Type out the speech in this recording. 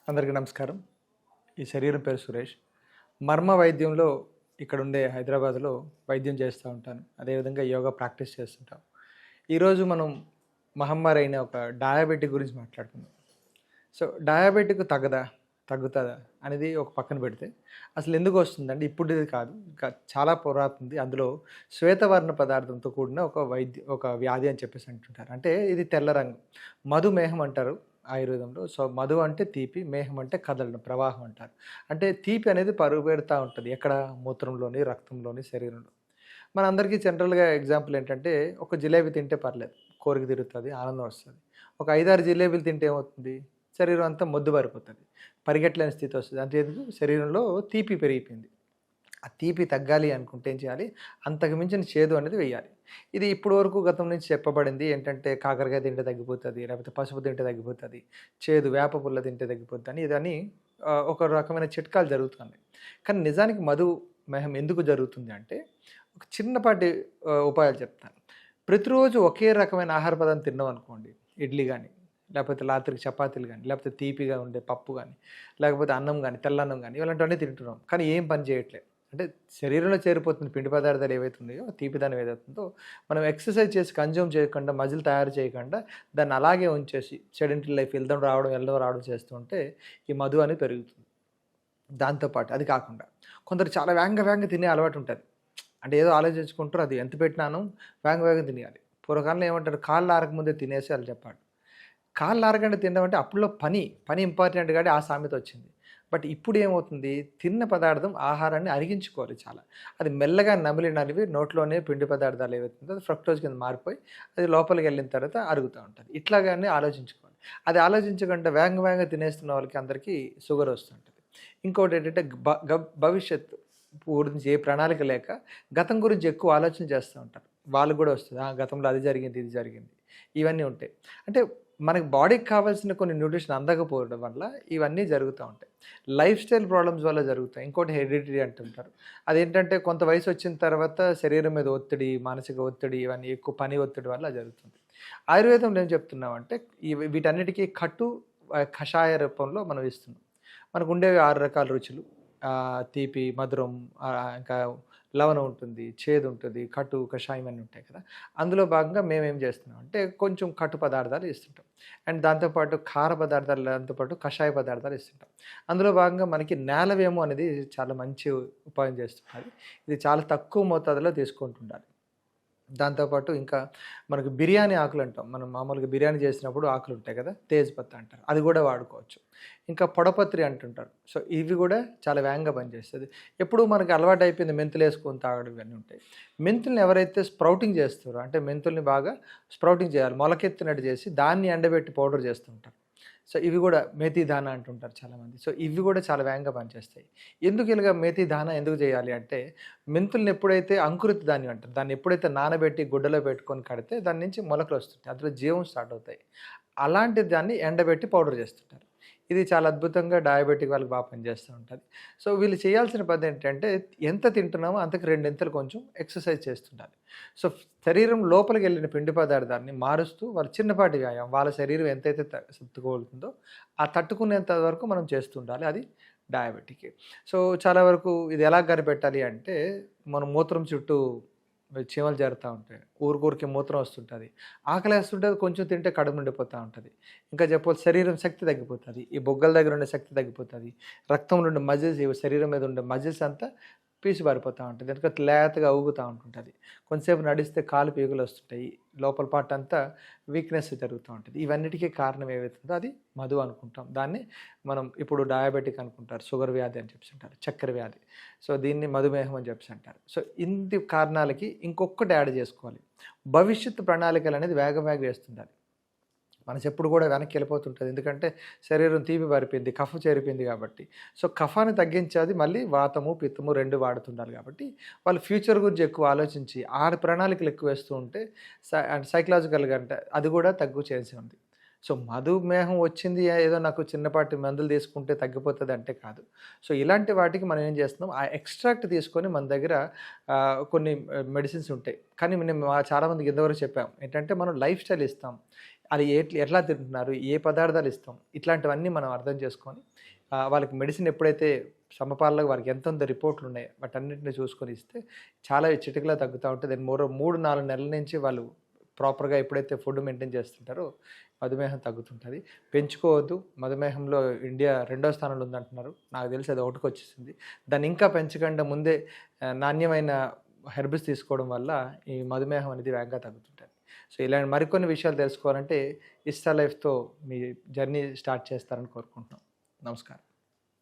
అందరికీ నమస్కారం. ఈ శరీరం పేరు సురేష్. మర్మ వైద్యంలో ఇక్కడుండే హైదరాబాద్‌లో వైద్యం చేస్తూ ఉంటాను. అదేవిధంగా యోగా ప్రాక్టీస్ చేస్తుంటాం. ఈరోజు మనం మహమ్మారి అయిన ఒక డయాబెటిక్ గురించి మాట్లాడుకుందాం. సో, డయాబెటిక్ తగ్గుతదా? అనేది ఒక పక్కన పెడితే, అసలు ఎందుకు వస్తుందంటే ఇప్పుడిది కాదు. ఇంకా చాలా పురాతనది. అందులో శ్వేతవర్ణ పదార్థంతో కూడిన ఒక వ్యాధి అని చెప్పేసి అంటుంటారు. అంటే ఇది తెల్ల రంగు. మధుమేహం అంటారు ఆయుర్వేదంలో. సో, మధు అంటే తీపి, మేహం అంటే కదలడం, ప్రవాహం అంటారు. అంటే తీపి అనేది పరుగెడతా ఉంటది. ఎక్కడ? మూత్రంలోని, రక్తంలోని, శరీరంలో. మనందరికీ జనరల్‌గా ఎగ్జాంపుల్ ఏంటంటే, ఒక జిలేబీ తింటే పర్లేదు. కోరిక తీరుతది, ఆనందం వస్తది. ఒక 5, 6 జిలేబీలు తింటే ఏమవుతుంది? శరీరం అంతా మొద్దుబారిపోతది. పరిగెట్టలేని స్థితి వస్తది. అంటే ఎందుకు? శరీరంలో తీపి పెరిగిపోయింది. ఆ తీపి తగ్గాలి అనుకుంటే ఏం చేయాలి? అంతకు మించిన చేదు అనేది వేయాలి. ఇది ఇప్పటి వరకు గతం నుంచి చెప్పబడింది ఏంటంటే, కాకరకాయ తింటే తగ్గిపోతది, లేకపోతే పసుపు తింటే తగ్గిపోతది, చేదు వేప పుల్ల తింటే తగ్గిపోద్దని ఇదని ఒక రకమైన చిట్కాలు జరుగుతున్నాయి. కానీ నిజానికి మధుమేహం ఎందుకు జరుగుతుంది అంటే, ఒక చిన్నపాటి ఉపాయాలు చెప్తాను. ప్రతిరోజు ఒకే రకమైన ఆహార పదార్థం తిన్నామనుకోండి, ఇడ్లీ గాని, లేకపోతే రాత్రికి చపాతీలు గాని, లేకపోతే తీపిగా ఉండే పప్పు గాని, లేకపోతే అన్నం గాని, తెల్లన్నం గాని ఇలాంటివన్నీ తింటున్నాం. కానీ ఏం పని చేయట్లే. అంటే శరీరంలో చేరిపోతున్న పిండి పదార్థాలు ఏవైతే ఉన్నాయో, తీపిదనం ఏదైతుందో మనం ఎక్సర్సైజ్ చేసి కన్జ్యూమ్ చేయకుండా, మజిల్ తయారు చేయకుండా దాన్ని అలాగే ఉంచేసి సెడెంటరీ లైఫ్ వెళ్ళడం రావడం చేస్తూ ఉంటే ఈ మధు అనేది పెరుగుతుంది. దాంతో పాటు అది కాకుండా కొందరు చాలా వేగంగా తినే అలవాటు ఉంటది. అంటే ఏదో ఆలోచించుకుంటారు, అది ఎంత పెట్టినాను వేగంగా తినేయాలి. పూర్వకాలంలో ఏమంటారు, కాళ్ళు ఆరకముందే తినేసి అని చెప్పాడు. కాళ్ళు ఆరకుండా తినడం అంటే అప్పట్లో పని ఇంపార్టెంట్ కాబట్టి ఆ సామెత వచ్చింది. బట్ ఇప్పుడు ఏమవుతుంది, తిన్న పదార్థం ఆహారాన్ని అరిగించుకోవాలి చాలా. అది మెల్లగా నమిలి నోట్లోనే పిండి పదార్థాలు ఏవైతుందో అది ఫ్రక్టోజ్ కింద మారిపోయి అది లోపలికి వెళ్ళిన తర్వాత అరుగుతూ ఉంటుంది. ఇట్లాగానే ఆలోచించుకోవాలి. అది ఆలోచించకుండా వేగంగా తినేస్తున్న వాళ్ళకి అందరికీ షుగర్ వస్తుంటుంది. ఇంకోటి ఏంటంటే భవిష్యత్తు గురించి ఏ ప్రణాళిక లేక గతం గురించి ఎక్కువ ఆలోచన చేస్తూ ఉంటారు. వాళ్ళకి కూడా వస్తది. గతంలో అది జరిగింది, ఇది జరిగింది. ఇవన్నీ ఉంటాయి. అంటే మనకి బాడీకి కావాల్సిన కొన్ని న్యూట్రిషన్ అందకపోవడం వల్ల ఇవన్నీ జరుగుతూ ఉంటాయి. లైఫ్ స్టైల్ ప్రాబ్లమ్స్ వల్ల జరుగుతాయి. ఇంకోటి హెరిడిటరీ అంటుంటారు. అదేంటంటే కొంత వయసు వచ్చిన తర్వాత శరీరం మీద ఒత్తిడి, మానసిక ఒత్తిడి ఇవన్నీ ఎక్కువ పని ఒత్తిడి వల్ల జరుగుతుంది. ఆయుర్వేదంలో ఏం చెప్తున్నామంటే వీటన్నిటికీ కషాయ రూపంలో మనం ఇస్తున్నాం. మనకుండేవి 6 రకాల రుచులు. తీపి, మధురం, ఇంకా లవణం ఉంటుంది, చేదు ఉంటుంది, కషాయం అన్నీ ఉంటాయి కదా! అందులో భాగంగా మేమేం చేస్తున్నాం అంటే కొంచెం కట్టు పదార్థాలు ఇస్తుంటాం. అండ్ దాంతో పాటు కార పదార్థాలు, దాంతో పాటు కషాయ పదార్థాలు ఇస్తుంటాం. అందులో భాగంగా మనకి నేలవేము అనేది చాలా మంచి ఉపాయం చేస్తున్నది. ఇది చాలా తక్కువ మోతాదులో తీసుకుంటుండాలి. దాంతోపాటు ఇంకా మనకు బిర్యానీ ఆకులంటాం. మనం మామూలుగా బిర్యానీ చేసినప్పుడు ఆకులుంటాయి కదా! తేజ్‌పత్తా అంటారు. అది గూడా వాడుకోవచ్చు. ఇంకా పొడపత్రి అంటుంటారు. సో, ఇవి గూడా చాలా వేగంగా పనిచేస్తది. ఎప్పుడు మనకు అలవాటయిపోయింది మెంతులేసుకొని తాగడం ఇవన్నీ ఉంటాయి. మెంతుల్ని ఎవరైతే స్ప్రౌటింగ్ చేస్తారో, అంటే మెంతుల్ని బాగా స్ప్రౌటింగ్ చేయాలి. మొలకెత్తినట్టు చేసి దాన్ని ఎండబెట్టి పౌడర్ చేస్తుంటారు. సో, ఇవి గూడా మేథీ దానా అంటుంటారు చాలామంది. సో, ఇవి గూడా చాలా వేగంగా పనిచేస్తాయి. ఎందుకు ఇలాగ మేథీ దానా ఎందుకు చేయాలి అంటే, మెంతుల్ని ఎప్పుడైతే అంకురిత ధాన్యం అంటారు. దాన్ని ఎప్పుడైతే నానబెట్టి గుడ్డలో పెట్టుకొని కడితే దాని నుంచి మొలకలొస్తుంటాయి. అందులో జీవం స్టార్ట్ అవుతాయి. అలాంటి దాన్ని ఎండబెట్టి పౌడర్ చేస్తుంటారు. ఇది చాలా అద్భుతంగా డయాబెటిక్ వాళ్ళకి బాగా పనిచేస్తూ ఉంటది. సో, వీళ్ళు చేయాల్సిన పనేంటంటే ఎంత తింటున్నామో అంతకు రెండింతలు కొంచెం ఎక్సర్సైజ్ చేస్తుండాలి. సో, శరీరం లోపలికెళ్ళిన పిండి పదార్థాన్ని మారుస్తూ వాళ్ళ చిన్నపాటి వ్యాయామం, వాళ్ళ శరీరం ఎంతైతే తట్టుకోగలుగుతుందో ఆ తట్టుకునేంత వరకు మనం చేస్తుండాలి. అది డయాబెటిక్. సో, చాలా వరకు ఇది ఎలా కనిపెట్టాలి అంటే, మనం మూత్రం చుట్టూ చీమలు చేరుతా ఉంటాయి. ఊరికే మూత్రం వస్తుంటది. ఆకలేస్తుంటది, కొంచెం తింటే కడుపు నిండిపోతా ఉంటది. ఇంకా చెప్పాలి, శరీరం శక్తి తగ్గిపోతది. ఈ బొగ్గల దగ్గర ఉండే శక్తి తగ్గిపోతది. రక్తంలో ఉండే మజిల్స్, శరీరం మీద ఉండే మజిల్స్ అంతా పీసు ఉంటది. ఎందుకంటే లేతగా ఊగుతా ఉంటుంటది. కొంతసేపు నడిస్తే కాలు పీకులొస్తుంటాయి. లోపల పార్ట్ అంతా వీక్‌నెస్ జరుగుతూ ఉంటది. ఇవన్నిటికి కారణం ఏవైతుందో అది మధు అనుకుంటాం. దాన్ని మనం ఇప్పుడు డయాబెటిక్ అనుకుంటారు. షుగర్ వ్యాధి అని చెప్పేసంటారు. చక్కెర వ్యాధి. సో, దీన్ని మధుమేహం అని చెప్పేసంటారు. సో, ఇన్ని కారణాలకి ఇంకొకటి యాడ్ చేసుకోవాలి. భవిష్యత్తు ప్రణాళికలనేది వేగంగా వేస్తుండాలి. మనసెప్పుడు కూడా వెనక్కి వెళ్ళిపోతుంటది. ఎందుకంటే శరీరం తీపి బారిపోయింది, కఫం చేరిపోయింది కాబట్టి. సో, కఫాన్ని తగ్గించేది మళ్ళీ వాతము, పిత్తము 2 వాడుతుండాలి కాబట్టి, వాళ్ళు ఫ్యూచర్ గురించి ఎక్కువ ఆలోచించి ప్రణాళికలు ఎక్కువ వేస్తూ ఉంటే అంటే సైకలాజికల్‌గా అంటే అది కూడా తగ్గు ఛాన్సే ఉంది. సో, మధుమేహం వచ్చింది ఏదో నాకు చిన్నపాటి మందులు తీసుకుంటే తగ్గిపోతదంటే కాదు. సో, ఇలాంటి వాటికి మనం ఏం చేస్తున్నాం, ఆ ఎక్స్‌ట్రాక్ట్ తీసుకొని మన దగ్గర కొన్ని మెడిసిన్స్ ఉంటాయి. కానీ మేము చాలామందికి ఇంతవరకు చెప్పాం. ఏంటంటే మనం లైఫ్ స్టైల్ ఇస్తాం. అది ఎట్లా తింటున్నారు, ఏ పదార్థాలు ఇస్తాం, ఇట్లాంటివన్నీ మనం అర్థం చేసుకొని వాళ్ళకి మెడిసిన్ ఎప్పుడైతే సమపాలలో వారికి ఎంత ఉందో రిపోర్ట్లు ఉన్నాయి వాటన్నిటిని చూసుకొని ఇస్తే చాలా చిటికలా తగ్గుతూ ఉంటుంది. దెన్ 3-4 నెలల నుంచి వాళ్ళు ప్రాపర్గా ఎప్పుడైతే ఫుడ్ మెయింటైన్ చేస్తుంటారో మధుమేహం తగ్గుతుంటుంది. పెంచుకోవద్దు. మధుమేహంలో ఇండియా 2వ స్థానంలో ఉందంటున్నారు. నాకు తెలిసి అది 1కి వచ్చేసింది. దాన్ని ఇంకా పెంచకుండా ముందే నాణ్యమైన హెర్బ్స్ తీసుకోవడం వల్ల ఈ మధుమేహం అనేది వేగంగా తగ్గుతుంటుంది. సో ఇలాంటి మరికొన్ని విషయాలు తెలుసుకోవాలంటే ఇస్తా లైఫ్తో మీ జర్నీ స్టార్ట్ చేస్తారని కోరుకుంటున్నాం. నమస్కారం.